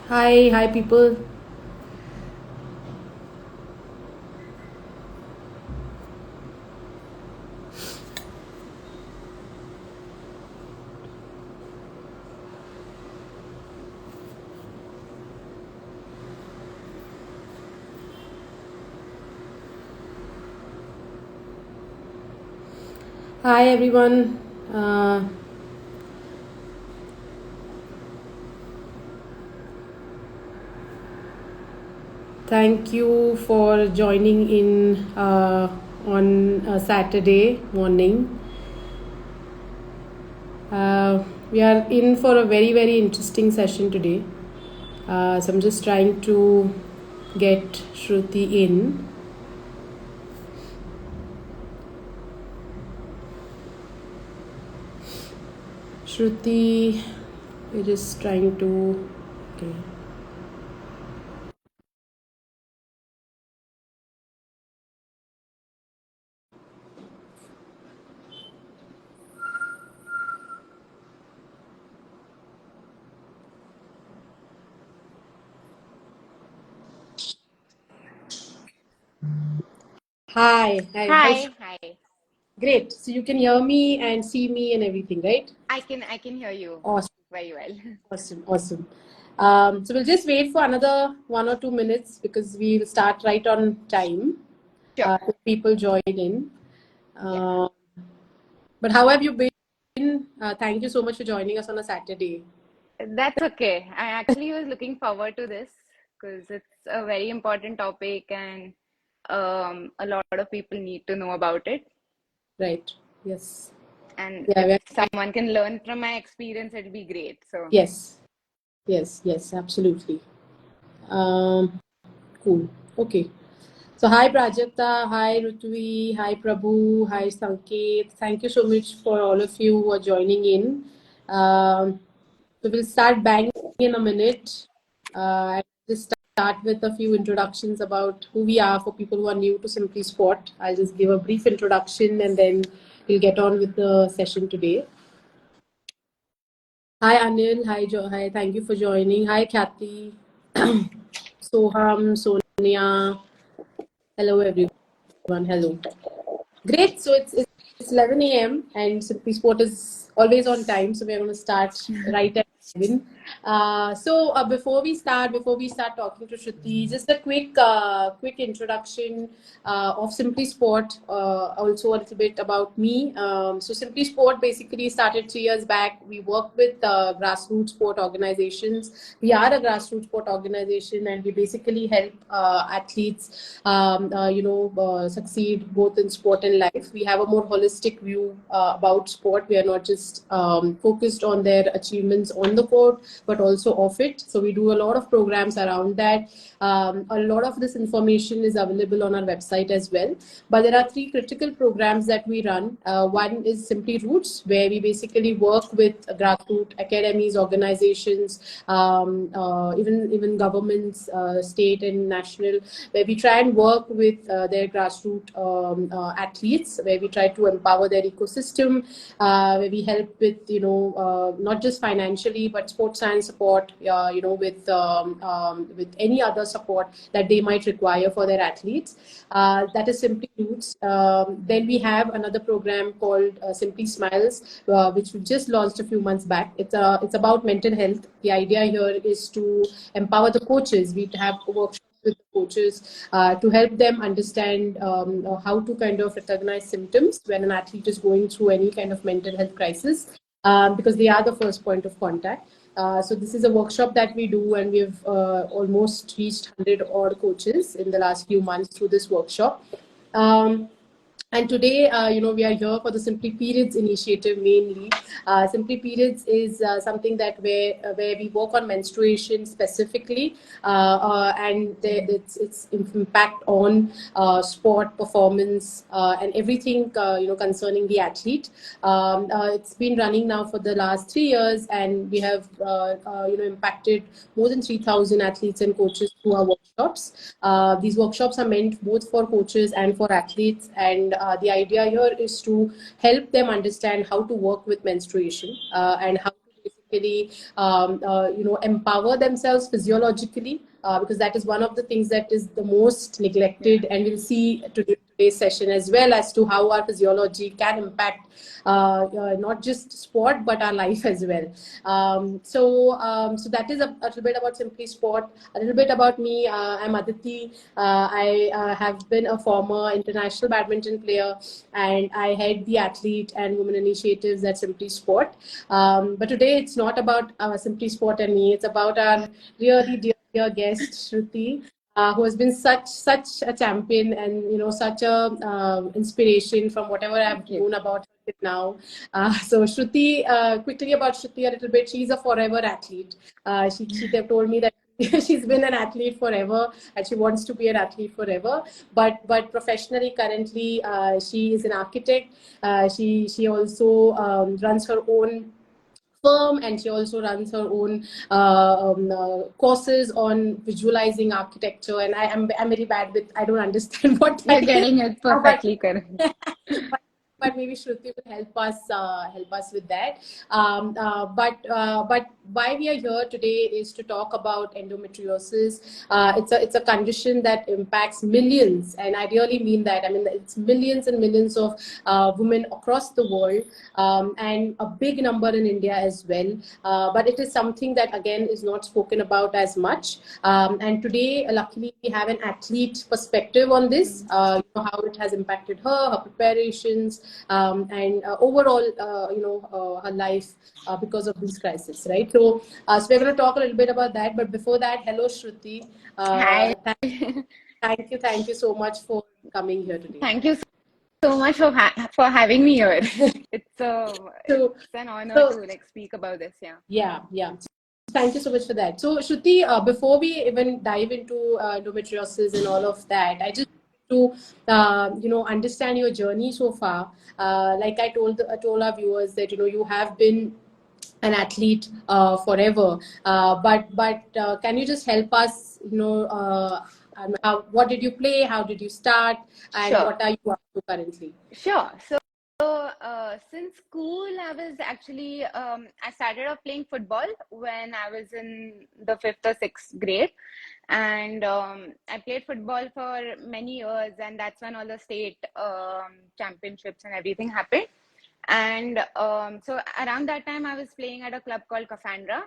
Hi people. Hi everyone. Uh, Thank you for joining in on Saturday morning. We are in for a very interesting session today. So I'm just trying to get Shruti in. Shruti, we're just trying to. Okay. Hi, Hi, Shruti. hi. Great. So you can hear me and see me and everything, right? I can hear you Awesome. very well. Awesome. So we'll just wait for another 1 or 2 minutes because we'll start right on time Sure. if people join in. Yeah. Uh, but how have you been? Thank you so much for joining us on a Saturday. That's okay. I actually was looking forward to this because it's a very important topic and a lot of people need to know about it. Right. Yes. And Yeah. if someone can learn from my experience, it'd be great. So, Yes. Yes. Absolutely. Um, cool. Okay. So hi Prajakta, hi Rutvi, hi Prabhu, hi Sanket. Thank you so much for all of you who are joining in. Um, so we'll start banging in a minute. And just start with a few introductions about who we are for people who are new to Simply Sport. I'll just give a brief introduction and then we'll get on with the session today. Hi Anil, hi. Thank you for joining. Hi Kathy, Soham, Sonia. Hello everyone. Hello. Great. So it's 11 a.m. and Simply Sport is always on time. So we're going to start right at 11. Before we start talking to Shruti, just a quick introduction of Simply Sport. Also a little bit about me. So Simply Sport basically started 3 years back. We work with grassroots sport organizations. We are a grassroots sport organization, and we basically help athletes, succeed both in sport and life. We have a more holistic view about sport. We are not just focused on their achievements on the court, but also off it. So we do a lot of programs around that. A lot of this information is available on our website as well. But there are three critical programs that we run. One is Simply Roots, where we basically work with grassroots academies, organizations, even governments, state and national, where we try and work with their grassroots athletes, where we try to empower their ecosystem, where we help with not just financially but sports science support, with any other support that they might require for their athletes. That is Simply Roots. Then we have another program called Simply Smiles, which we just launched a few months back. It's about mental health. The idea here is to empower the coaches. We have workshops with the coaches to help them understand how to kind of recognize symptoms when an athlete is going through any kind of mental health crisis, because they are the first point of contact. So this is a workshop that we do, and we've almost reached 100 odd coaches in the last few months through this workshop. Um, and today, we are here for the Simply Periods initiative mainly. Simply Periods is something that where we work on menstruation specifically, and its impact on sport performance and everything concerning the athlete. It's been running now for the last 3 years, and we have impacted more than 3,000 athletes and coaches through our workshops. These workshops are meant both for coaches and for athletes, and the idea here is to help them understand how to work with menstruation, and how to basically empower themselves physiologically, because that is one of the things that is the most neglected, and we'll see today's session as well as to how our physiology can impact not just sport but our life as well. So that is a little bit about Simply Sport. A little bit about me. I'm Aditi. I have been a former international badminton player, and I head the athlete and women initiatives at Simply Sport. But today it's not about Simply Sport and me. It's about our really dear guest Shruti, who has been such a champion, and such a inspiration from whatever I've known about her till now. So Shruti, quickly about Shruti a little bit. She's a forever athlete. She told me that she's been an athlete forever, and she wants to be an athlete forever. But professionally, currently, she is an architect. She also runs her own firm, and she also runs her own courses on visualizing architecture. And I'm very bad with, I don't understand what You're that is. getting it But perfectly correct. but maybe Shruti will help us with that. But why we are here today is to talk about endometriosis. It's a condition that impacts millions, and I really mean that. I mean, it's millions and millions of women across the world, and a big number in India as well. But it is something that again is not spoken about as much. And today, luckily, we have an athlete perspective on this. How it has impacted her preparations, and overall, her life because of this crisis, right? So we're going to talk a little bit about that. But before that, hello, Shruti. Hi. Thank you so much for coming here today. Thank you so much for having me here. It's So, it's an honor so to like speak about this. Yeah. yeah. Thank you so much for that. So, Shruti, before we even dive into endometriosis and all of that, I just want to understand your journey so far. Like I told our viewers that you have been an athlete forever, but can you just help us? What did you play? How did you start? And Sure. what are you up to currently? Sure. Since school, I started off playing football when I was in the fifth or sixth grade. And I played football for many years, and that's when all the state championships and everything happened. And so around that time, I was playing at a club called Cassandra.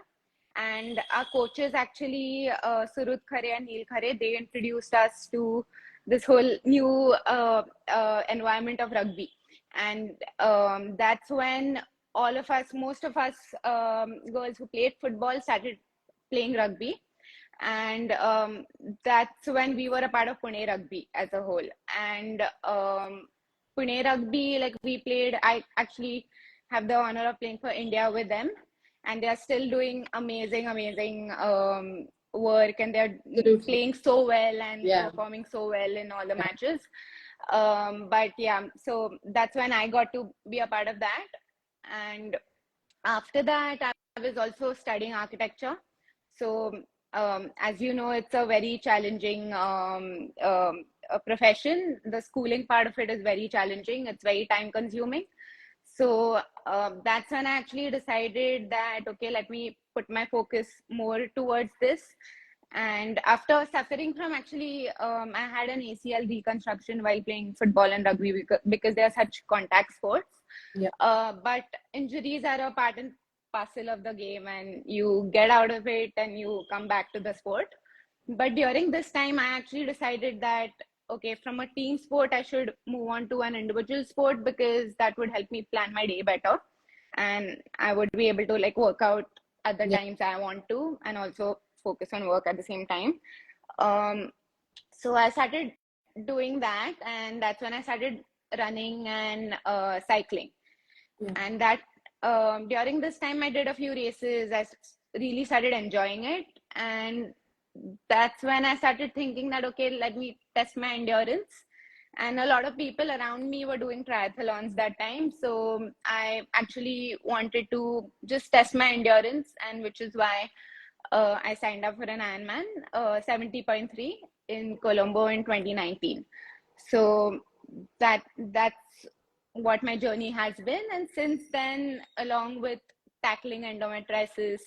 And our coaches actually, Surut Khare and Neil Khare, they introduced us to this whole new environment of rugby. And that's when most of us girls who played football started playing rugby. And that's when we were a part of Pune Rugby as a whole. And Pune Rugby, like we played, I actually have the honor of playing for India with them. And they are still doing amazing work, and they're playing so well and performing so well in all the matches. But yeah, so that's when I got to be a part of that. And after that, I was also studying architecture. So as you know, it's a very challenging profession. The schooling part of it is very challenging. It's very time consuming. So that's when I actually decided that, okay, let me put my focus more towards this. And after suffering from I had an ACL reconstruction while playing football and rugby because they are such contact sports. Yeah. But injuries are a part and parcel of the game, and you get out of it and you come back to the sport. But during this time, I actually decided that, okay, from a team sport, I should move on to an individual sport because that would help me plan my day better. And I would be able to like work out at the times I want to, and also focus on work at the same time. So I started doing that, and that's when I started running and cycling. And that during this time, I did a few races. I really started enjoying it. And that's when I started thinking that, okay, let me test my endurance. And a lot of people around me were doing triathlons that time. So I actually wanted to just test my endurance, and which is why I signed up for an Ironman 70.3 in Colombo in 2019. So that's what my journey has been. And since then, along with tackling endometriosis.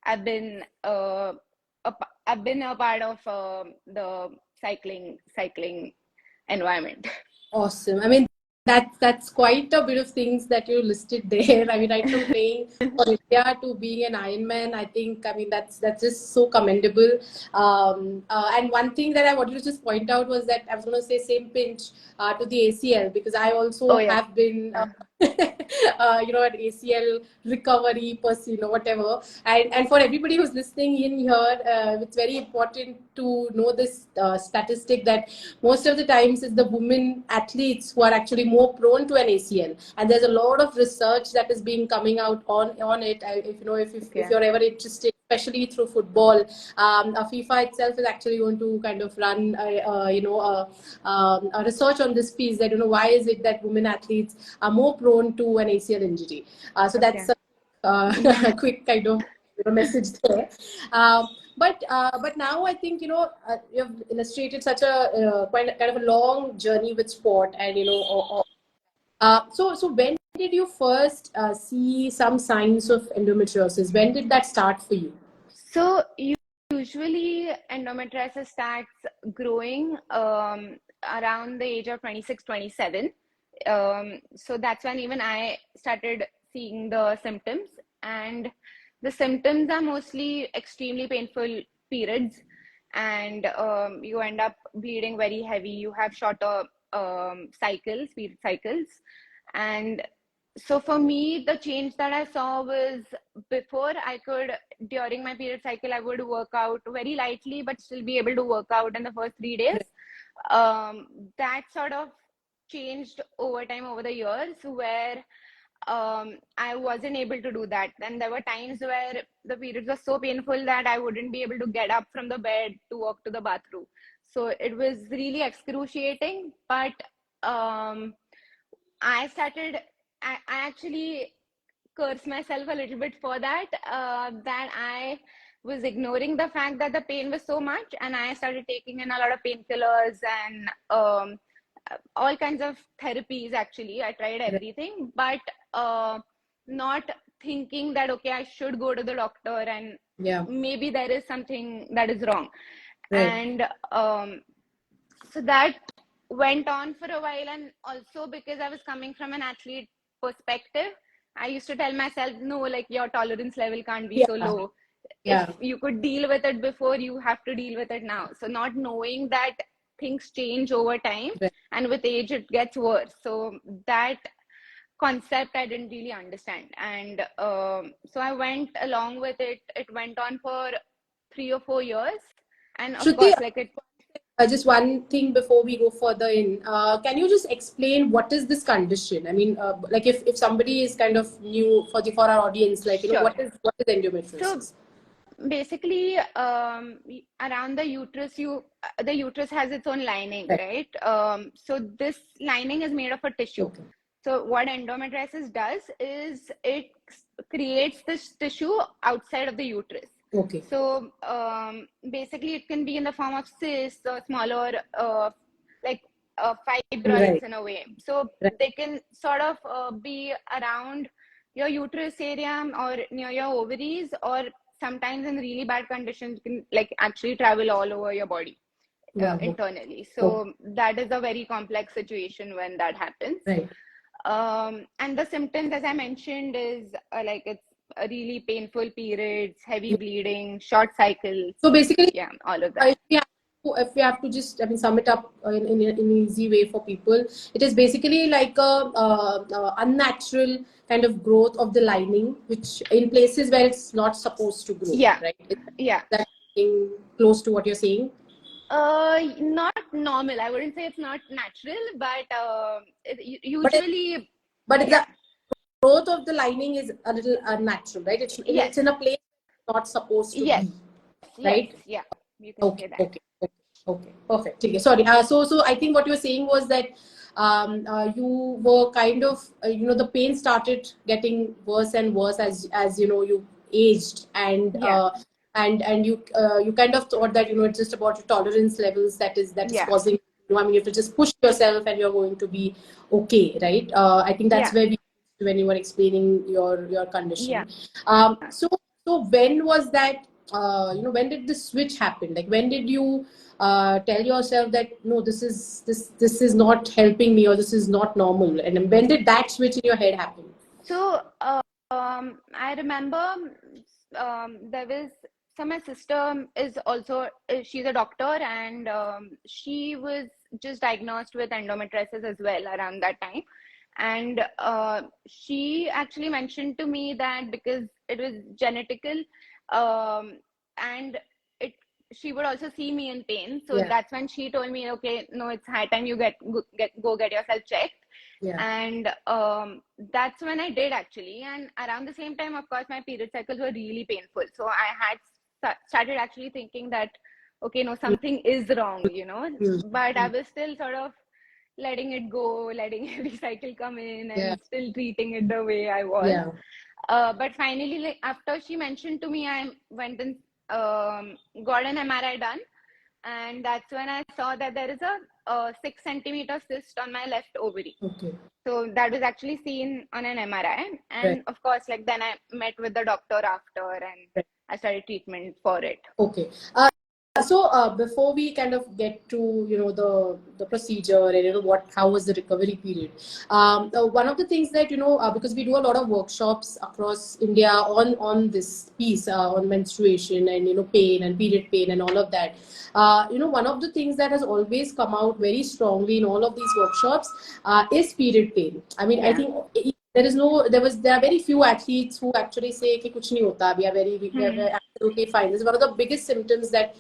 I've been I've been a part of the cycling environment. Awesome. I mean, that's quite a bit of things that you listed there. I mean, right from playing for India to being an Ironman, I mean, that's just so commendable. And one thing that I wanted to just point out was that I was going to say same pinch to the ACL, because I also Oh yeah. have been, an ACL recovery person, whatever. And for everybody who's listening in here, it's very important to know this statistic that most of the times it's the women athletes who are actually more prone to an ACL, and there's a lot of research that is being coming out on it. If you're ever interested, especially through football, FIFA itself is actually going to kind of run a research on this piece, that why is it that women athletes are more prone to an ACL injury. That's a quick kind of message there. But now I think you've illustrated such a quite kind of a long journey with sport, and so when did you first see some signs of endometriosis? When did that start for you? So usually endometriosis starts growing around the age of 26, 27. So that's when even I started seeing the symptoms, and the symptoms are mostly extremely painful periods, and you end up bleeding very heavy. You have shorter period cycles. And so for me, the change that I saw was, during my period cycle, I would work out very lightly, but still be able to work out in the first 3 days. That sort of changed over time, over the years, where I wasn't able to do that. And there were times where the periods were so painful that I wouldn't be able to get up from the bed to walk to the bathroom. So it was really excruciating. But I actually cursed myself a little bit for that, that I was ignoring the fact that the pain was so much, and I started taking in a lot of painkillers and all kinds of therapies. Actually, I tried everything, but not thinking that, okay, I should go to the doctor, and maybe there is something that is wrong. And so that went on for a while. And also because I was coming from an athlete perspective, I used to tell myself, no, like, your tolerance level can't be so low. If you could deal with it before, you have to deal with it now. So not knowing that things change over time, and with age it gets worse. So that concept I didn't really understand. And so I went along with it. It went on for 3 or 4 years. And of Shruti, course, just one thing before we go further in. Can you just explain what is this condition? I mean, like if somebody is kind of new for our audience, like, Sure. what is endometriosis? So basically, around the uterus, the uterus has its own lining, right? So this lining is made of a tissue. So what endometriosis does is it creates this tissue outside of the uterus. So basically, it can be in the form of cysts or smaller, fibroids in a way. So they can sort of be around your uterus area or near your ovaries, or sometimes in really bad conditions can actually travel all over your body internally. So that is a very complex situation when that happens. And the symptoms, as I mentioned, is it's a really painful periods, heavy bleeding, short cycles. So basically, all of that. If we have to just, sum it up in an easy way for people, it is basically like a unnatural kind of growth of the lining, which in places where it's not supposed to grow. Right? Is that close to what you're saying? Not normal. I wouldn't say it's not natural, but usually. But the growth of the lining is a little unnatural, right? It's in a place it's not supposed to be. Right? Yeah. You can say that. Okay, perfect. Sorry. So I think what you were saying was that you were kind of the pain started getting worse and worse as you aged, and you kind of thought that it's just about your tolerance levels that is causing. I mean, you have to just push yourself and you're going to be okay, right? I think that's where we when you were explaining your condition. Yeah. So when was that? When did the switch happen? Like, when did you tell yourself that no, this is not helping me, or this is not normal? And when did that switch in your head happen? So I remember there was, so my sister is also, she's a doctor, and she was just diagnosed with endometriosis as well around that time. And she actually mentioned to me that because it was genetical, and it she would also see me in pain. So Yeah, that's when she told me, okay, no, it's high time you go get yourself checked. yeah. And that's when I did actually. And around the same time, of course, my period cycles were really painful. So I had started actually thinking that, okay, no, something is wrong, but I Mm. was still sort of letting it go, letting every cycle come in, Yeah, and still treating it the way I was. yeah. But finally, like after she mentioned to me, I went and got an MRI done, and that's when I saw that there is a 6 centimeter cyst on my left ovary. Okay. So that was actually seen on an MRI. Right. And of course, like then I met with the doctor after, and Right. I started treatment for it. Okay. So before we kind of get to the procedure and how was the recovery period, one of the things that because we do a lot of workshops across India on this piece on menstruation and pain and period pain and all of that. One of the things that has always come out very strongly in all of these workshops is period pain. I mean, I Yeah. think there are very few athletes who actually say कि कुछ नहीं होता, we are absolutely fine. This is one of the biggest symptoms that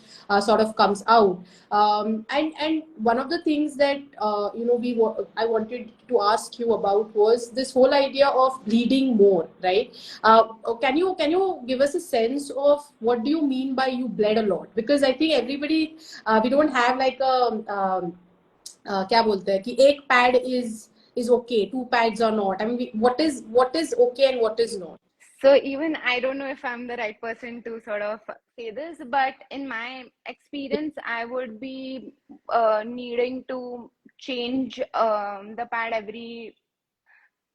sort of comes out. And one of the things that I wanted to ask you about was this whole idea of bleeding more, right? Can you give us a sense of what do you mean by you bled a lot? Because I think everybody, we don't have like a क्या बोलते हैं कि एक pad is okay, two pads are not. I mean, what is okay and what is not? So even I don't know if I'm the right person to sort of say this, but in my experience, I would be needing to change the pad every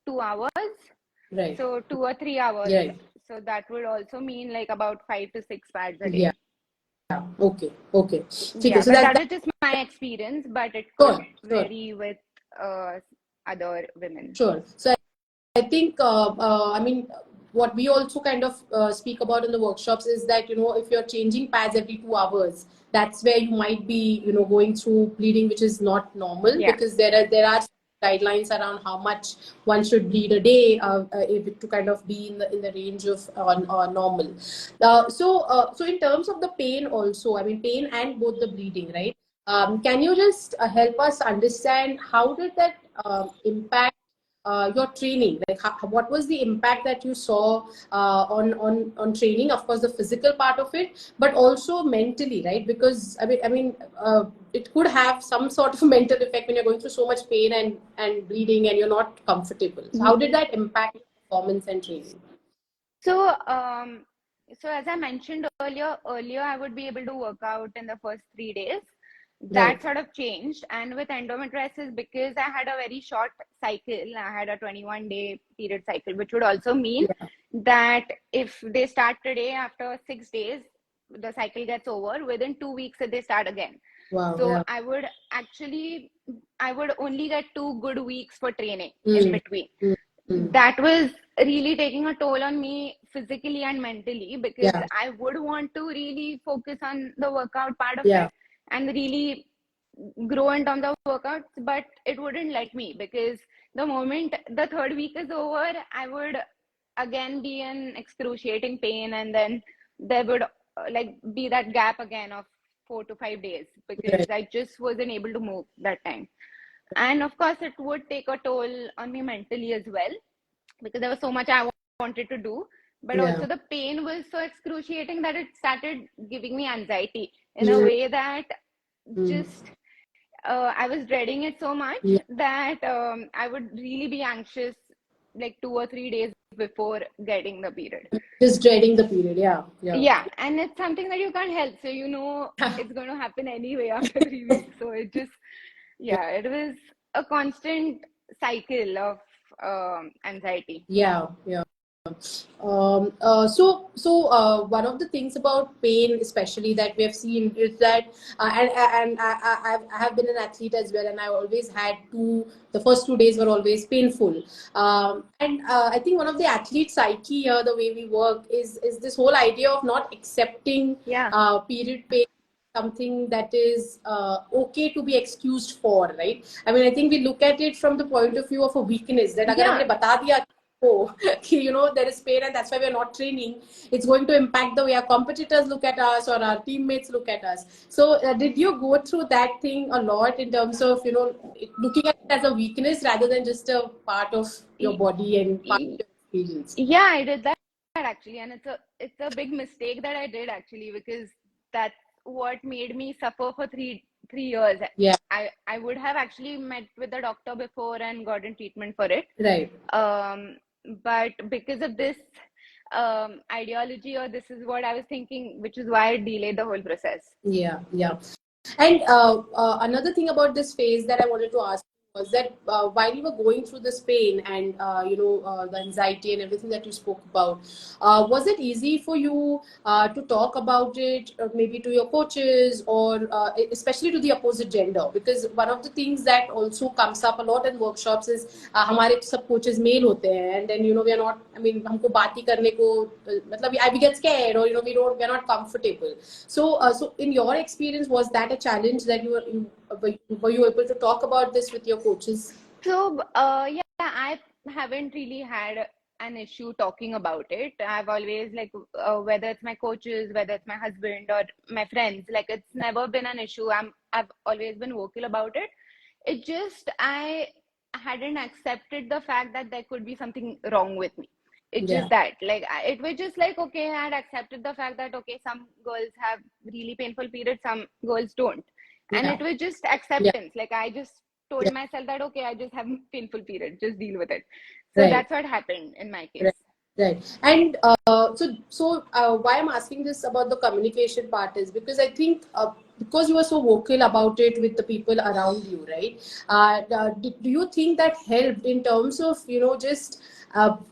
2 hours. Right. So 2 or 3 hours. Right. So that would also mean like about 5 to 6 pads a Yeah. day. Okay. Okay. ठीक है. Yeah, So but that's that is just my experience, but it could sure. Sure. vary with other women. Sure. So I think, I mean, what we also kind of speak about in the workshops is that, if you're changing pads every 2 hours, that's where you might be, going through bleeding, which is not normal, Yeah. because there are guidelines around how much one should bleed a day to kind of be in the range of normal. So in terms of the pain also, I mean, pain and both the bleeding, right? Can you just help us understand how did that impact your training? Like, what was the impact that you saw on training? Of course, the physical part of it, but also mentally, right? Because it could have some sort of mental effect when you're going through so much pain and bleeding and you're not comfortable. So, how did that impact your performance and training? So, so as I mentioned earlier, I would be able to work out in the first 3 days. Right. That sort of changed. And with endometriosis, because I had a very short cycle, I had a 21-day period cycle, which would also mean Yeah. that if they start today, after 6 days, the cycle gets over. Within 2 weeks, they start again. Wow. So Yeah. I would only get 2 good weeks for training in Mm, between. mm, mm. That was really taking a toll on me physically and mentally, because Yeah. I would want to really focus on the workout part of Yeah. it and really grow in terms of workouts, but it wouldn't let me, because the moment the third week is over, I would again be in excruciating pain, and then there would like be that gap again of 4 to 5 days, because Right. I just wasn't able to move that time. And of course, it would take a toll on me mentally as well, because there was so much I wanted to do. But Yeah. also, the pain was so excruciating that it started giving me anxiety in a Mm, way that mm. just I was dreading it so much Yeah. that I would really be anxious like 2 or 3 days before getting the period. Just dreading the period. Yeah. Yeah. Yeah, and it's something that you can't help. So it's going to happen anyway after 3 weeks. So it just, yeah, it was a constant cycle of anxiety. Yeah, yeah. One of the things about pain, especially that we have seen, is that, I have been an athlete as well, and I always had the first 2 days were always painful. I think one of the athlete psyche here, the way we work, is this whole idea of not accepting Yeah. period pain, something that is okay to be excused for, right? I mean, I think we look at it from the point of view of a weakness, that agar Yeah. हमने बता दिया oh, there is pain and that's why we're not training, it's going to impact the way our competitors look at us or our teammates look at us. So did you go through that thing a lot in terms of looking at it as a weakness rather than just a part of your Y- body and part of y- your experience? Yeah, I did that actually, and it's a big mistake that I did actually, because that's what made me suffer for three years. Yeah, I would have actually met with the doctor before and gotten treatment for it. right. But because of this ideology, or this is what I was thinking, which is why I delayed the whole process. Yeah, yeah. And another thing about this phase that I wanted to ask was that while you were going through this pain and the anxiety and everything that you spoke about, was it easy for you to talk about it, maybe to your coaches or especially to the opposite gender? Because one of the things that also comes up a lot in workshops is हमारे सब coaches male होते हैं, and then we are not. I mean, हमको बात ही करने को मतलब we get scared, or we're not comfortable. So in your experience, was that a challenge that were you able to talk about this with your coaches? So, yeah, I haven't really had an issue talking about it. I've always, like, whether it's my coaches, whether it's my husband or my friends, like, it's never been an issue. I've always been vocal about it. It just, I hadn't accepted the fact that there could be something wrong with me. It's Yeah, just that, like, it was just like, okay, I had accepted the fact that, okay, some girls have really painful periods, some girls don't. And yeah, it was just yeah, acceptance. Like, I just yeah. told myself that, okay, I just have painful period, just deal with it. So Right. that's what happened in my case. Right, right. And why I'm asking this about the communication part is because I think because you are so vocal about it with the people around you, right? Do you think that helped in terms of just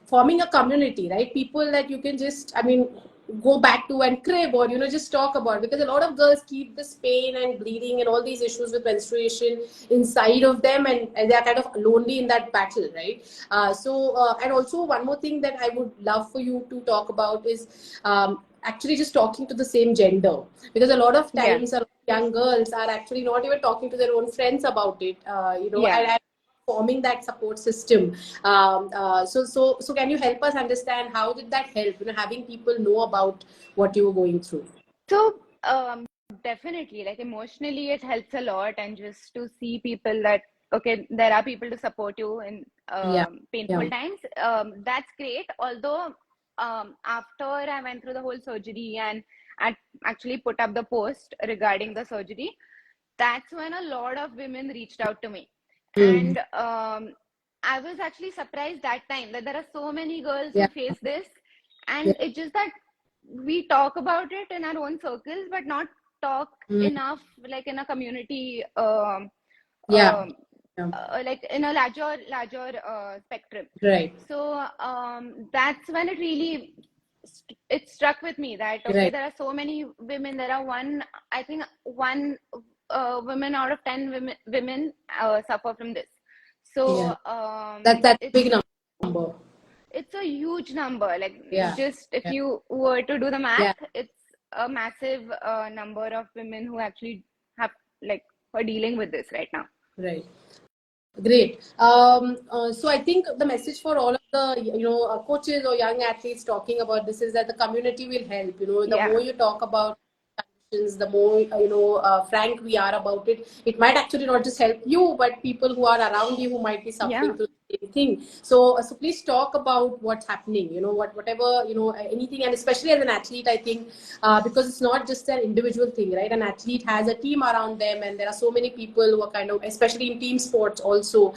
forming a community, right? People that you can just, I mean, go back to and crib or just talk about, because a lot of girls keep this pain and bleeding and all these issues with menstruation inside of them, and they're kind of lonely in that battle, right? And also one more thing that I would love for you to talk about is actually just talking to the same gender, because a lot of Yeah. times young girls are actually not even talking to their own friends about it, Yeah. and forming that support system. So can you help us understand how did that help, having people know about what you were going through? So, definitely, like, emotionally, it helps a lot. And just to see people that, okay, there are people to support you in Yeah, painful yeah, times, that's great. Although, after I went through the whole surgery and I actually put up the post regarding the surgery, that's when a lot of women reached out to me. mm, And I was actually surprised that time that there are so many girls yeah, who face this. yeah, And it's just that we talk about it in our own circles, but not talk mm, enough, like, in a community, yeah, um, yeah, like, in a larger spectrum. right, So that's when it really it struck with me that, okay, right, there are so many women. There are I think one women out of 10 women suffer from this. yeah. So That's a big number. it's a huge number. Like, Yeah, just if yeah, you were to do the math, yeah, it's a massive number of women who actually have, like, are dealing with this right now. right. Great. So I think the message for all of the coaches or young athletes talking about this is that the community will help. The Yeah. more you talk about conditions, the more frank we are about it. It might actually not just help you, but people who are around you who might be Yeah. suffering through the same thing. So please talk about what's happening. Whatever anything, and especially as an athlete, I think because it's not just an individual thing, right? An athlete has a team around them, and there are so many people who are kind of, especially in team sports, also.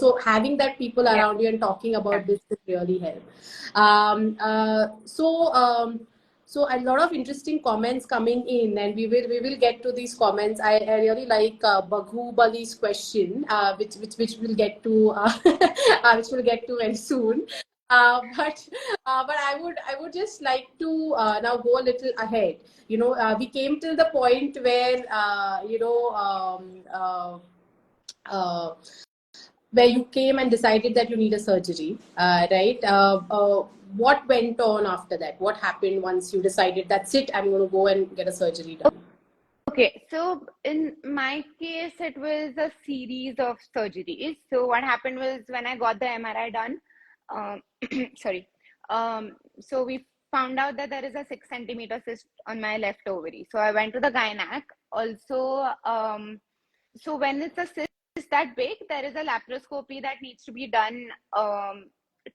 So having that people around you and talking Yeah. about this will really help. Um, uh, so. Um, So a lot of interesting comments coming in, and we will get to these comments. I really like Baghu Bali's question, which we'll get to which we'll get to very soon. But I would just like to now go a little ahead. We came till the point where uh, where you came and decided that you need a surgery, right? What went on after that? What happened once you decided that's it? I'm going to go and get a surgery done. Okay, so in my case, it was a series of surgeries. So what happened was when I got the MRI done, sorry, so we found out that there is a 6 centimeter cyst on my left ovary. So I went to the gynac. Also, so when it's a cyst that big, there is a laparoscopy that needs to be done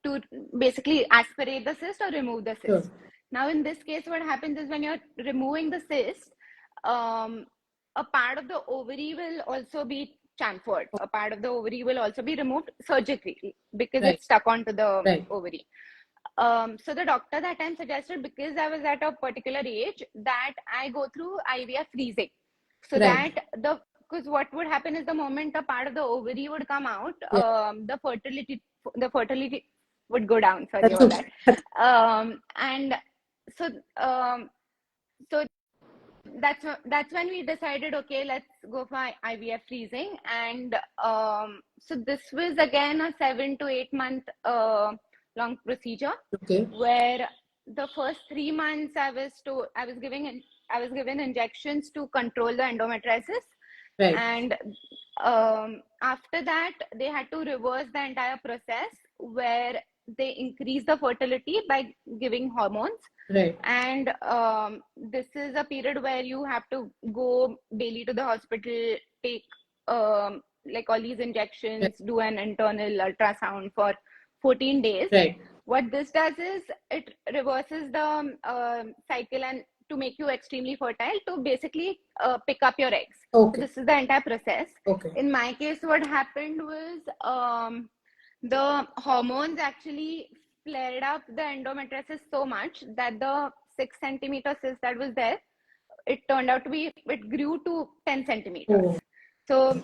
to basically aspirate the cyst or remove the cyst. Sure. Now, in this case, what happens is when you're removing the cyst, a part of the ovary will also be chamfered. A part of the ovary will also be removed surgically because Right. it's stuck onto the Right. ovary. So the doctor that time suggested, because I was at a particular age, that I go through IVF freezing. So Right. that because what would happen is the moment a part of the ovary would come out, Yeah. the fertility would go down. Sorry That's about okay. that. And so so that's when we decided, okay, let's go for IVF freezing. And so this was again a 7 to 8 month long procedure, Okay. where the first 3 months I was given injections to control the endometriosis. Right. And after that, they had to reverse the entire process, where they increase the fertility by giving hormones. Right. And this is a period where you have to go daily to the hospital, take like all these injections, Right. do an internal ultrasound for 14 days. Right. What this does is it reverses the cycle, and to make you extremely fertile, to basically pick up your eggs. Okay. So this is the entire process. Okay. In my case, what happened was the hormones actually flared up the endometriosis so much that the 6 centimeter cyst that was there, it grew to 10 centimeters. Oh. So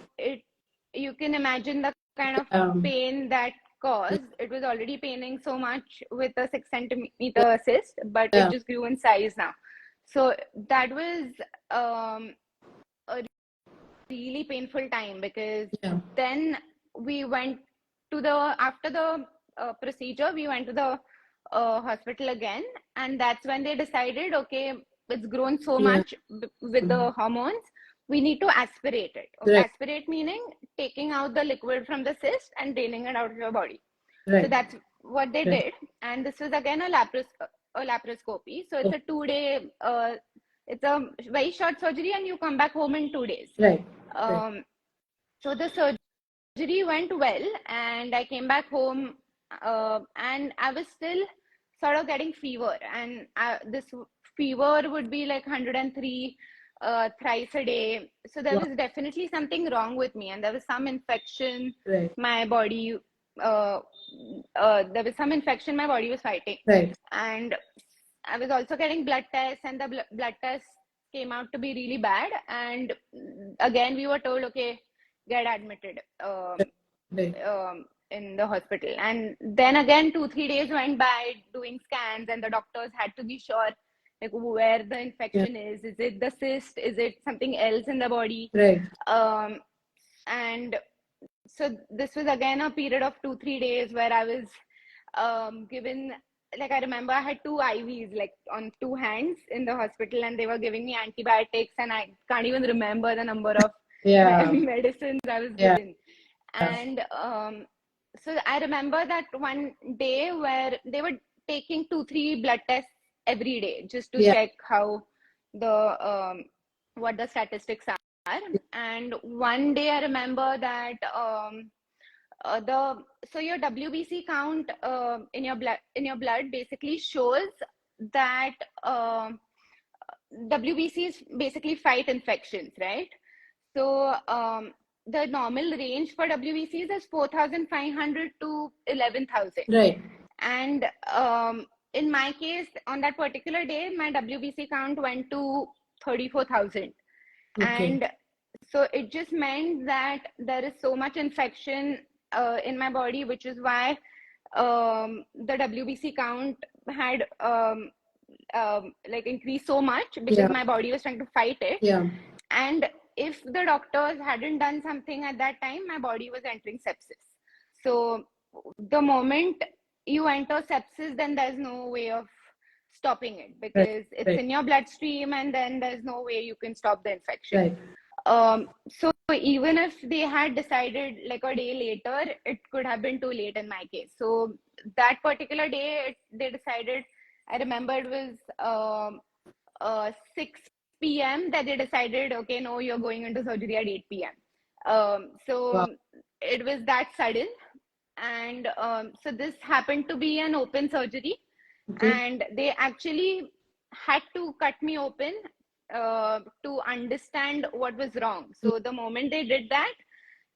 you can imagine the kind of pain that caused. It was already paining so much with a 6 centimeter cyst, but Yeah. it just grew in size now. So that was a really painful time, because Yeah. then we went to after the procedure, we went to the hospital again, and that's when they decided, okay, it's grown so Yeah. much with the hormones, we need to aspirate it. Right. Aspirate meaning taking out the liquid from the cyst and draining it out of your body. Right. So that's what they Right. did. And this was again a laparoscopy. So it's a 2 day, it's a very short surgery, and you come back home in 2 days. Right. So the surgery went well, and I came back home, and I was still sort of getting fever, and this fever would be like 103 thrice a day. So there was definitely something wrong with me, and there was some infection. Right. My body, there was some infection my body was fighting. Right. And I was also getting blood tests, and the blood tests came out to be really bad. And again, we were told, okay, get admitted in the hospital. And then again, 2-3 days went by doing scans, and the doctors had to be sure, like, where the infection is. Is it the cyst? Is it something else in the body? Right. And so this was again a period of 2-3 days where I was given, like, I remember I had 2 IVs, like, on 2 hands in the hospital, and they were giving me antibiotics, and I can't even remember the number of medicines I was given. And so I remember that one day where they were taking 2-3 blood tests every day just to check how what the statistics are. And one day I remember that so your WBC count in your blood basically shows that WBCs basically fight infections, right? So the normal range for WBCs is 4,500 to 11,000. Right. And in my case, on that particular day, my WBC count went to 34,000. Okay. And so it just meant that there is so much infection in my body, which is why the WBC count had like increased so much, because my body was trying to fight it. Yeah. And if the doctors hadn't done something at that time, my body was entering sepsis. So the moment you enter sepsis, then there's no way of stopping it, because it's in your bloodstream, and then there's no way you can stop the infection. So even if they had decided like a day later, it could have been too late in my case. So that particular day, they decided, I remember it was 6 p.m. that they decided, okay, no, you're going into surgery at 8 p.m. So it was that sudden. And so this happened to be an open surgery. And they actually had to cut me open to understand what was wrong. So the moment they did that,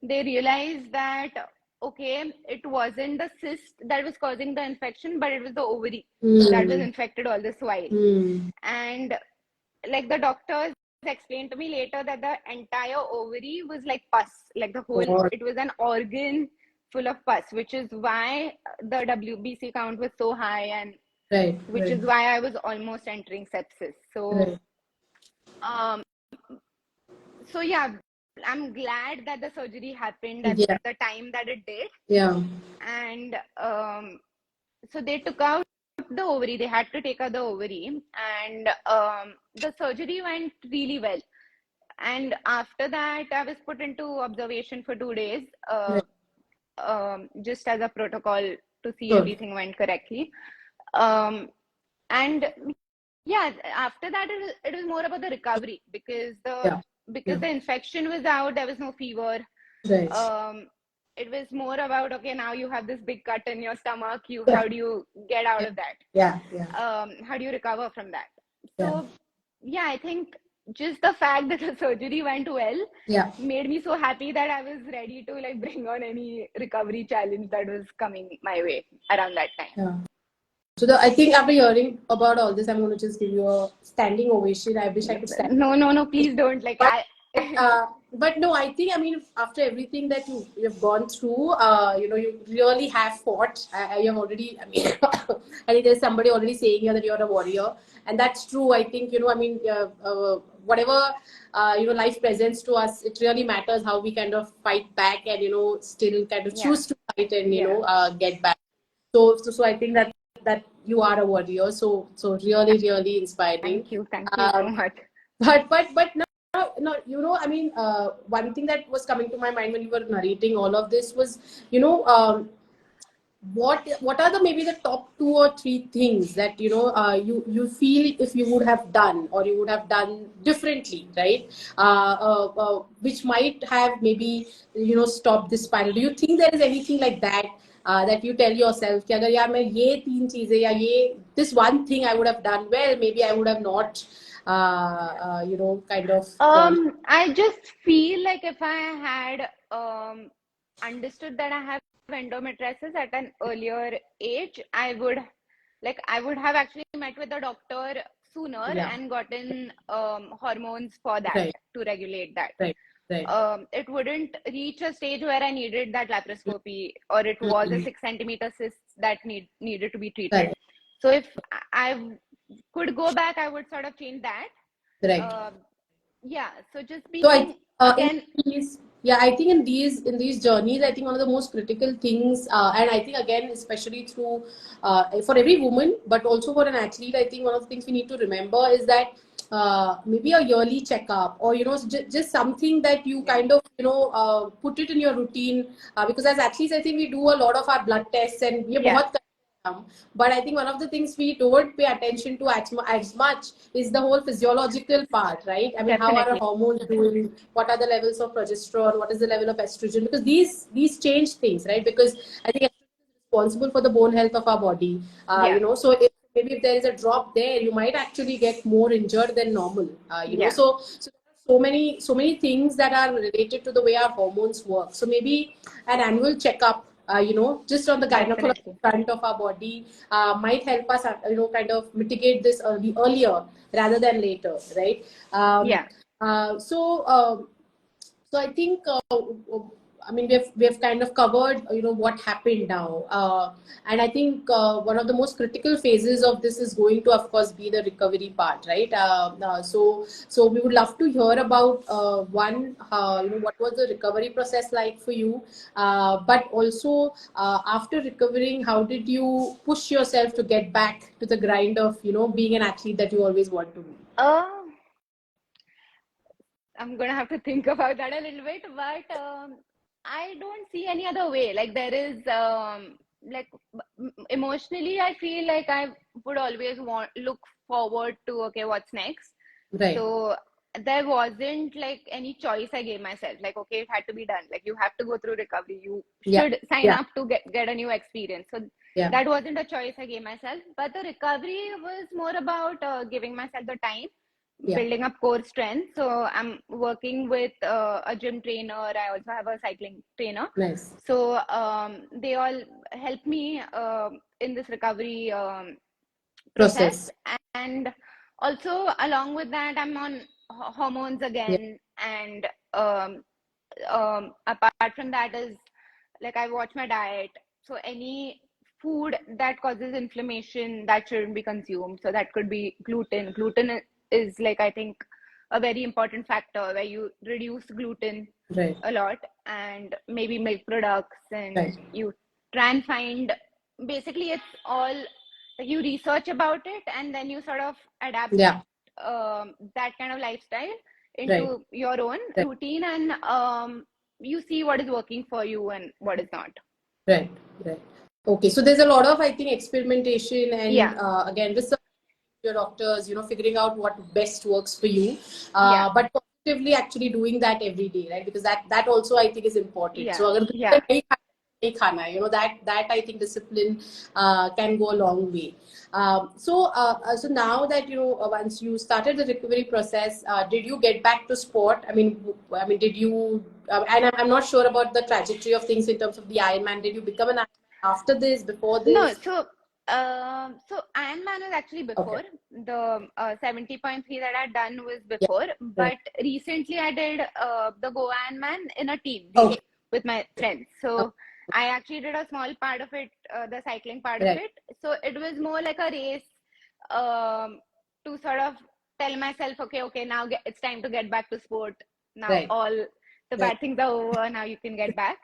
they realized that, okay, it wasn't the cyst that was causing the infection, but it was the ovary that was infected all this while. And like the doctors explained to me later, that the entire ovary was like pus, like the whole, it was an organ full of pus, which is why the WBC count was so high, and which is why I was almost entering sepsis. So so yeah, I'm glad that the surgery happened at the time that it did. And so they took out the ovary. They had to take out the ovary, and the surgery went really well. And after that, I was put into observation for 2 days, just as a protocol, to see everything went correctly. And yeah, after that, it was more about the recovery, because the infection was out. There was no fever. It was more about, okay, now you have this big cut in your stomach. How do you get out of that? How do you recover from that? So yeah, I think just the fact that the surgery went well made me so happy that I was ready to like bring on any recovery challenge that was coming my way around that time. So I think after hearing about all this, I'm going to just give you a standing ovation. I wish I could stand. No, please don't. Like but no, I think, I mean, after everything that you've gone through, you really have fought. You have already, I mean, I think there's somebody already saying here that you're a warrior. And that's true. I think, I mean, whatever, life presents to us, it really matters how we kind of fight back and, still kind of choose to fight and, get back. So I think that you are a warrior. So really, really inspiring. Thank you so much. But now, I mean, one thing that was coming to my mind when you were narrating all of this was, what are maybe the top 2 or 3 things that you feel if you would have done, or you would have done differently, right? Which might have maybe stopped this spiral. Do you think there is anything like that that you tell yourself कि अगर यार मैं ये 3 चीजें या ये this one thing I would have done well, maybe I would have not kind of I just feel like if I had understood that I have endometriosis at an earlier age, I would have actually met with the doctor sooner and gotten hormones for that, to regulate that. It wouldn't reach a stage where I needed that laparoscopy, or it was a 6 centimeter cyst that needed to be treated. So if I could go back, I would sort of change that. So just being again. I think in these journeys, I think one of the most critical things, and I think again, especially through for every woman, but also for an athlete, I think one of the things we need to remember is that maybe a yearly checkup, or just something that you kind of put it in your routine, because as athletes, I think we do a lot of our blood tests, and but I think one of the things we don't pay attention to as much is the whole physiological part, right? I mean, how are our hormones doing? What are the levels of progesterone? What is the level of estrogen? Because these change things, right? Because I think estrogen is responsible for the bone health of our body. So maybe if there is a drop there, you might actually get more injured than normal. So so many things that are related to the way our hormones work. So maybe an annual checkup just on the gynecological Definitely. front of our body, might help us, kind of mitigate this earlier rather than later, right? Um, Yeah. uh, so, um, so I think, I mean, we have kind of covered, what happened now, and I think one of the most critical phases of this is going to, of course, be the recovery part, right? So we would love to hear about what was the recovery process like for you, but also after recovering, how did you push yourself to get back to the grind of being an athlete that you always want to be? Uh, I'm gonna have to think about that a little bit, but I don't see any other way. Like there is like emotionally, I feel like I would always want look forward to okay, what's next. Right. So there wasn't like any choice I gave myself. Like okay, it had to be done. Like you have to go through recovery. You Yeah. should sign Yeah. up to get a new experience. So Yeah. that wasn't a choice I gave myself. But the recovery was more about giving myself the time, Yeah. building up core strength. So I'm working with a gym trainer. I also have a cycling trainer. Nice. So they all help me in this recovery process. Process. And also along with that, I'm on hormones Yeah. again. And apart from that is like I watch my diet. So any food that causes inflammation that shouldn't be consumed. So that could be gluten. Gluten is like I think a very important factor where you reduce gluten Right. a lot, and maybe milk products, and Right. you try and find, basically it's all like you research about it and then you sort of adapt Yeah. that kind of lifestyle Right. into your own Right. routine, and you see what is working for you and what is not. Right. Right. Okay. So there's a lot of, I think, experimentation and, Yeah, again, research your doctors, figuring out what best works for you, yeah, but positively actually doing that every day, right? Because that also I think is important. yeah, So अगर yeah. नहीं खाना है, that I think discipline can go a long way. So now that once you started the recovery process, did you get back to sport? I mean, did you? And I'm not sure about the trajectory of things in terms of the Ironman. Did you become an Ironman after this, before No, this? so Ironman was actually Okay. before. The 70.3 that I'd done was Yeah. before, Right. but recently I did the Go Ironman in a team Okay. relay with my friends. So I actually did a small part of it, the cycling part of Right. it. So it was more like a race um, to sort of tell myself, okay, now it's time to get back to sport. Now Right. all the Right. bad things are over. Now you can get back.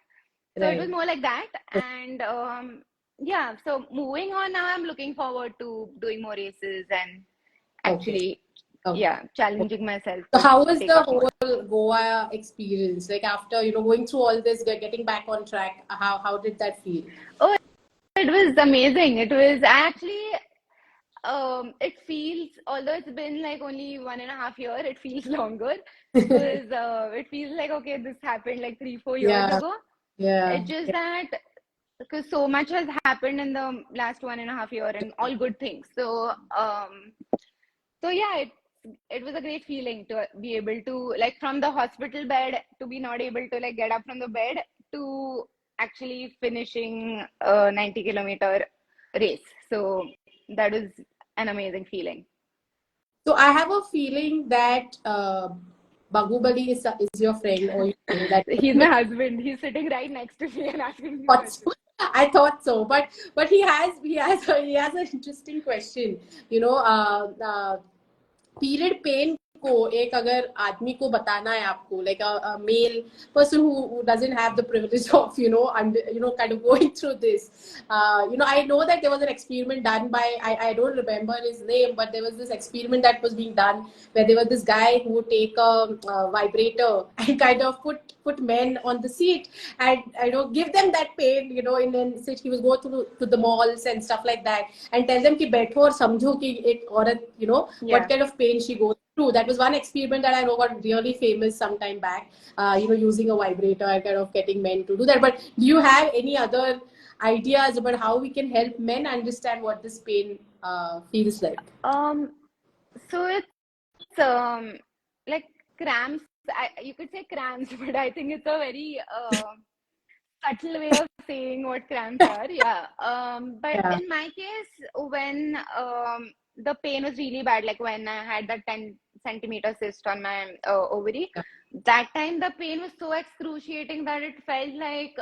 So it was Right. more like that. And yeah, so moving on now, I'm looking forward to doing more races and Okay. actually, Okay. yeah, challenging myself So to how was take the up more. whole Goa experience? Like after going through all this, getting back on track, how did that feel? Oh, it was amazing. It was actually, it feels, although it's been like only 1.5 year, it feels longer because it feels like, okay, this happened like 3, 4 years Yeah. ago. Yeah. It's just Yeah. that because so much has happened in the last 1.5 year and all good things. So yeah, it was a great feeling to be able to, like, from the hospital bed to be not able to like get up from the bed to actually finishing a 90-kilometer race. So that was an amazing feeling. So I have a feeling that Bahubali is your friend, or you think that He's my husband. He's sitting right next to me and asking me thought so. questions. I thought so, but he has an interesting question. Period pain को एक अगर आदमी को बताना है आपको like a male person who doesn't have the privilege of kind of going through this, I know that there was an experiment done by, I don't remember his name, but there was this experiment that was being done where there was this guy who would take a vibrator and kind of put men on the seat and give them that pain, and then say he was go to the malls and stuff like that and tell them कि बैठो और समझो कि एक औरत what Yeah. kind of pain she goes through. That was one experiment that I know got really famous some time back, using a vibrator and kind of getting men to do that. But do you have any other ideas about how we can help men understand what this pain feels like? Um, so it's like cramps. You could say cramps, but I think it's a very subtle way of saying what cramps are. Yeah. But Yeah, in my case, when the pain was really bad, like when I had that 10 centimeter cyst on my ovary, yeah, that time the pain was so excruciating that it felt like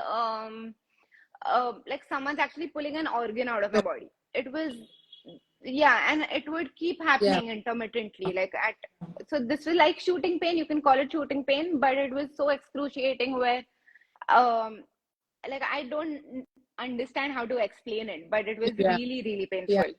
someone's actually pulling an organ out of my body. It was, yeah, and it would keep yeah, happening intermittently. So this was like shooting pain. You can call it shooting pain, but it was so excruciating where, um, like I don't understand how to explain it, but it was yeah, really, really yeah. painful.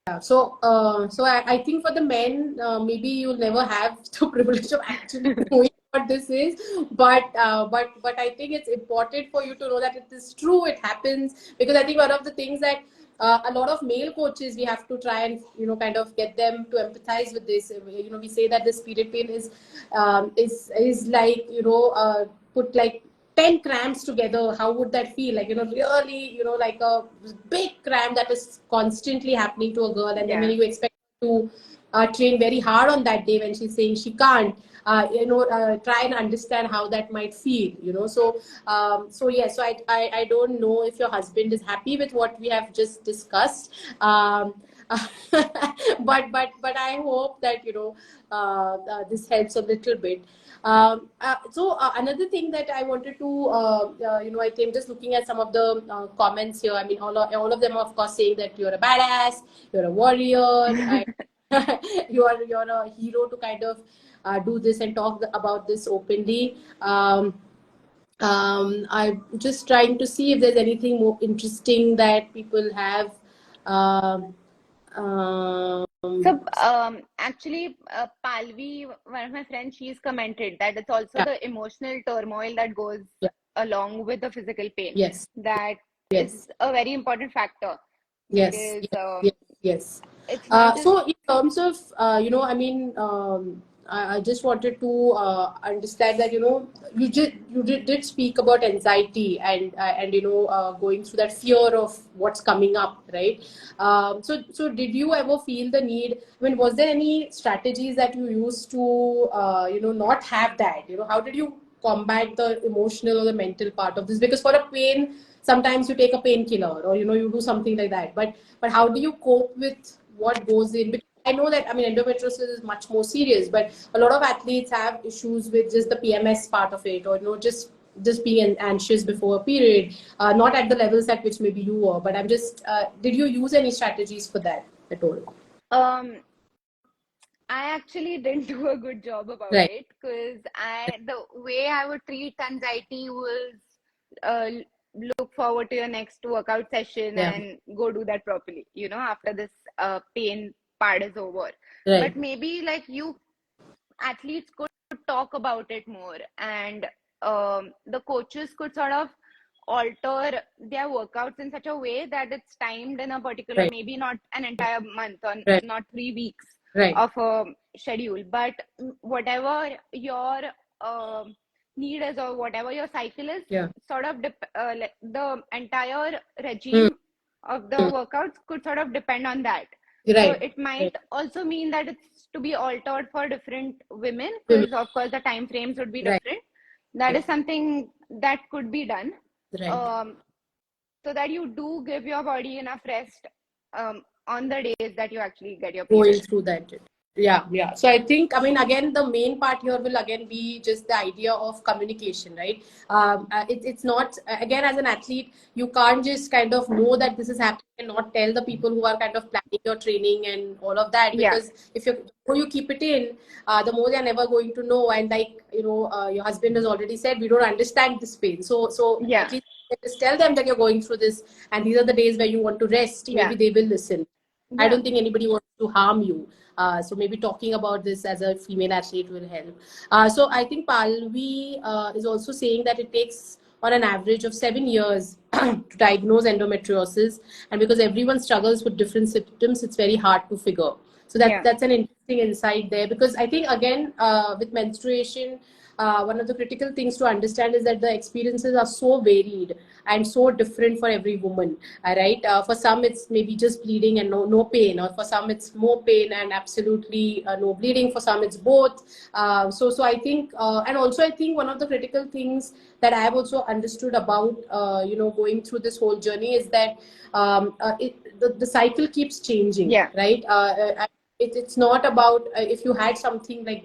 Yeah. So, I think for the men, maybe you'll never have the privilege of actually knowing what this is, but I think it's important for you to know that it is true. It happens because I think one of the things that a lot of male coaches we have to try and kind of get them to empathize with this. We say that this period pain is like put like 10 cramps together. How would that feel? Like, really, like a big cramp that is constantly happening to a girl. And then when Yeah, you expect to train very hard on that day when she's saying she can't, try and understand how that might feel, so yeah, so I don't know if your husband is happy with what we have just discussed. But I hope that, this helps a little bit. Another thing that I wanted to, I came just looking at some of the comments here. I mean, all of them are, of course, saying that you're a badass, you're a warrior, and you're a hero to kind of do this and talk about this openly. I'm just trying to see if there's anything more interesting that people have. Um, so um, actually, Palvi, one of my friends, she's commented that it's also yeah, the emotional turmoil that goes yeah, along with the physical pain yes, that yes. is a very important factor, Yes, because yes, yes, yes. it's not just, So in terms of, I mean, I just wanted to understand that, you did speak about anxiety and going through that fear of what's coming up, right? So did you ever feel the need? I mean, was there any strategies that you used to, not have that? How did you combat the emotional or the mental part of this? Because for a pain, sometimes you take a painkiller or you do something like that, but how do you cope with what goes in? Because I know that, I mean, endometriosis is much more serious, but a lot of athletes have issues with just the PMS part of it, or just being anxious before a period, not at the levels at which maybe you were. But I'm just, did you use any strategies for that at all? um I actually didn't do a good job about Right. it, because the way I would treat anxiety was, uh, look forward to your next workout session Yeah. and go do that properly, after this pain part is over. Right. But maybe like you athletes could talk about it more, and the coaches could sort of alter their workouts in such a way that it's timed in a particular, Right. maybe not an entire month or Right. not 3 weeks Right. of a schedule, but whatever your need is, or whatever your cycle is, Yeah. sort of like the entire Mm. regime of the Mm. workouts could sort of depend on that. So Right. it might Right. also mean that it's to be altered for different women, Women. because of course the time frames would be Right. different. That Right. is something that could be done, Right. um, so that you do give your body enough rest on the days that you actually get your Going period. through that. Yeah. So I think, I mean, again, the main part here will again be just the idea of communication, right? It's not, again, as an athlete, you can't just kind of know that this is happening and not tell the people who are kind of planning your training and all of that, Yeah, because if the more you keep it in, the more they're never going to know. And like, your husband has already said, we don't understand this pain. So at yeah, least just tell them that you're going through this and these are the days where you want to rest. yeah, Maybe they will listen. I yeah. don't think anybody wants to harm you. So maybe talking about this as a female athlete will help. So I think Palvi is also saying that it takes on an average of 7 years to diagnose endometriosis. And because everyone struggles with different symptoms, it's very hard to figure. So that's an interesting insight there, because I think again with menstruation, one of the critical things to understand is that the experiences are so varied and so different for every woman. Right? For some, it's maybe just bleeding and no pain, or for some, it's more pain and absolutely no bleeding. For some, it's both. So I think, and also I think one of the critical things that I have also understood about going through this whole journey is that the cycle keeps changing, Yeah. right? It's not about if you had something like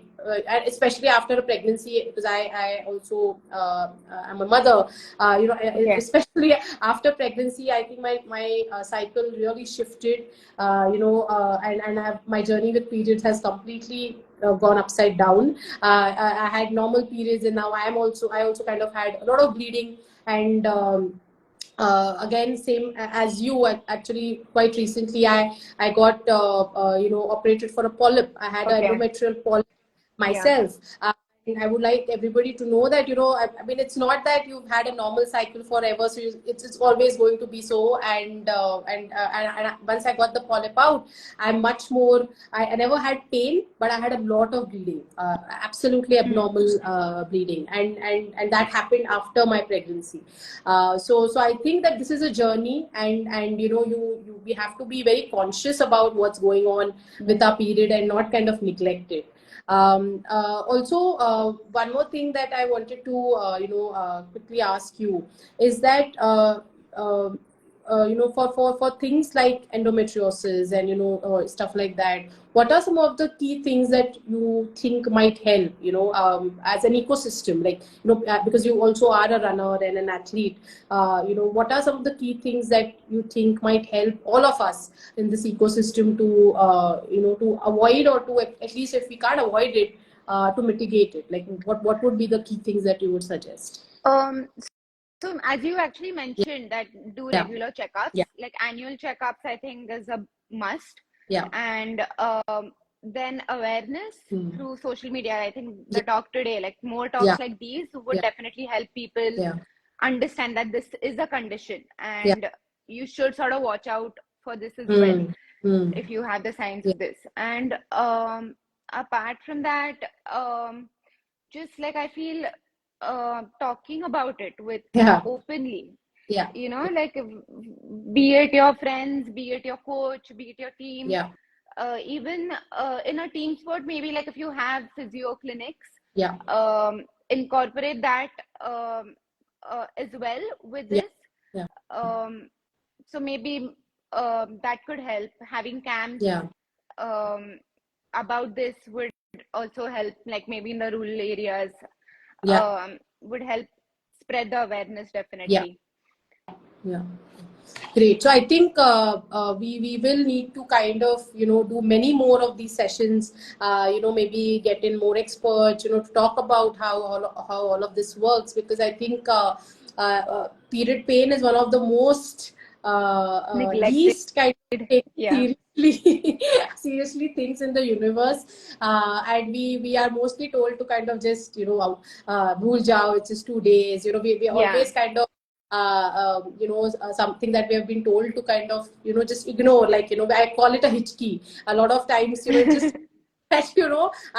especially after a pregnancy, because I also am a mother. Okay. Especially after pregnancy, I think my cycle really shifted. And my journey with periods has completely gone upside down. I had normal periods, and now I also kind of had a lot of bleeding. And again, same as you, actually quite recently I got operated for a polyp. I had an Okay. endometrial polyp Yeah. myself. And I would like everybody to know that, I mean, it's not that you've had a normal cycle forever, so it's always going to be so. And once I got the polyp out, I'm much more. I never had pain, but I had a lot of bleeding, absolutely abnormal bleeding, and that happened after my pregnancy. So I think that this is a journey, and we have to be very conscious about what's going on with our period and not kind of neglect it. Also, one more thing that I wanted to quickly ask you is that uh, for things like endometriosis and stuff like that, what are some of the key things that you think might help, as an ecosystem, like, because you also are a runner and an athlete, what are some of the key things that you think might help all of us in this ecosystem to to avoid, or to at least, if we can't avoid it, to mitigate it? Like, what would be the key things that you would suggest? Um, so as you actually Yeah, mentioned that do yeah, regular checkups, yeah, like annual checkups, I think is a must. yeah. And then awareness Mm. through social media. I think Yeah, the talk today, like more yeah, talks like these would yeah, definitely help people yeah, understand that this is a condition yeah. and you should sort of watch out for this as well Mm. Mm. if you have the signs Yeah, of this. And apart from that, just like I feel talking about it with yeah, openly, yeah, like be it your friends, be it your coach, be it your team, yeah, even in a team sport, maybe like if you have physio clinics, yeah, incorporate that as well with yeah, this. yeah, Um, so maybe that could help. Having camps yeah, um, about this would also help, like maybe in the rural areas, yeah, would help spread the awareness yeah, definitely. yeah. Great. So I think we will need to kind of do many more of these sessions. Maybe get in more experts. To talk about how all of this works, because I think period pain is one of the most Neglected. least kind of taken Yeah. seriously seriously things in the universe, and we are mostly told to kind of just bhul jao, it's just 2 days. We Yeah. always kind of something that we have been told to kind of just ignore, like I call it a hitchkey a lot of times. It's just that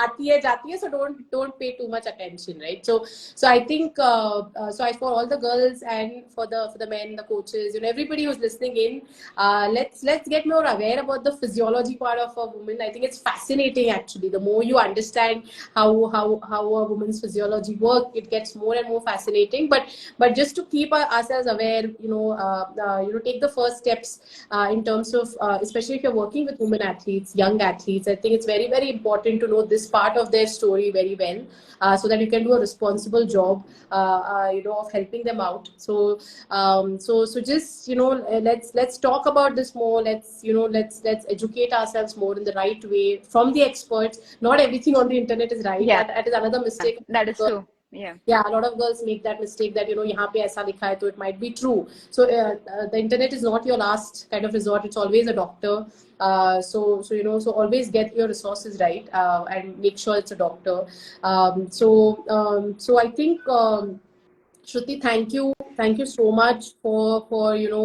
aati hai jati hai, so don't pay too much attention, right? So I think for all the girls and for the men, the coaches, everybody who's listening in, let's get more aware about the physiology part of a woman. I think it's fascinating, actually. The more you understand how a woman's physiology work, it gets more and more fascinating. But just to keep ourselves aware, take the first steps in terms of, especially if you're working with women athletes, young athletes. I think it's very, very important to know this part of their story very well, so that you can do a responsible job, of helping them out. So just let's talk about this more. Let's educate ourselves more in the right way from the experts. Not everything on the internet is right. Yeah, That is another mistake. that is true. Yeah. Yeah, a lot of girls make that mistake that यहाँ पे ऐसा लिखा है, तो it might be true. So the internet is not your last kind of resort. It's always a doctor. So always get your resources right, and make sure it's a doctor. So I think, Shruti, thank you so much for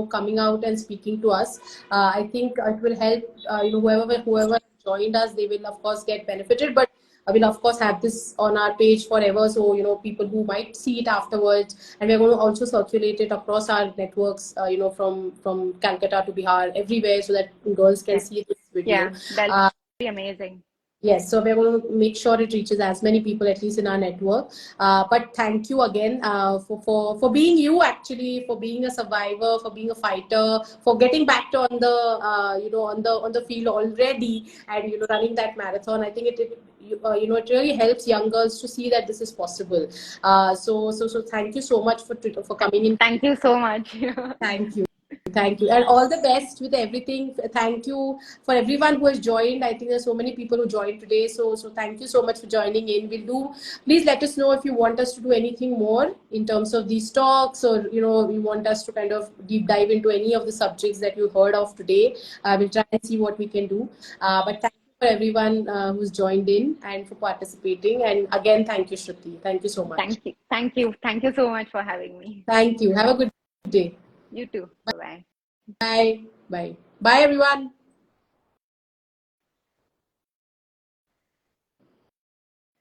coming out and speaking to us. I think it will help whoever joined us, they will of course get benefited, but I will of course have this on our page forever, so people who might see it afterwards, and we're going to also circulate it across our networks, from Calcutta to Bihar, everywhere, so that girls can see this video. Yeah, that'll be amazing. Yes, so we're going to make sure it reaches as many people, at least in our network. But thank you again, for being you, actually, for being a survivor, for being a fighter, for getting back to on the on the field already, and running that marathon. I think it really helps young girls to see that this is possible. So thank you so much for coming in. Thank you so much. Thank you. Thank you. And all the best with everything. Thank you for everyone who has joined. I think there's so many people who joined today. So thank you so much for joining in. Please let us know if you want us to do anything more in terms of these talks, or, you want us to kind of deep dive into any of the subjects that you heard of today. We'll try and see what we can do. But thank you for everyone who's joined in and for participating. And again, thank you, Shruti. Thank you so much. Thank you. Thank you. Thank you so much for having me. Thank you. Have a good day. You too. Bye-bye. Bye. Bye. Bye, everyone.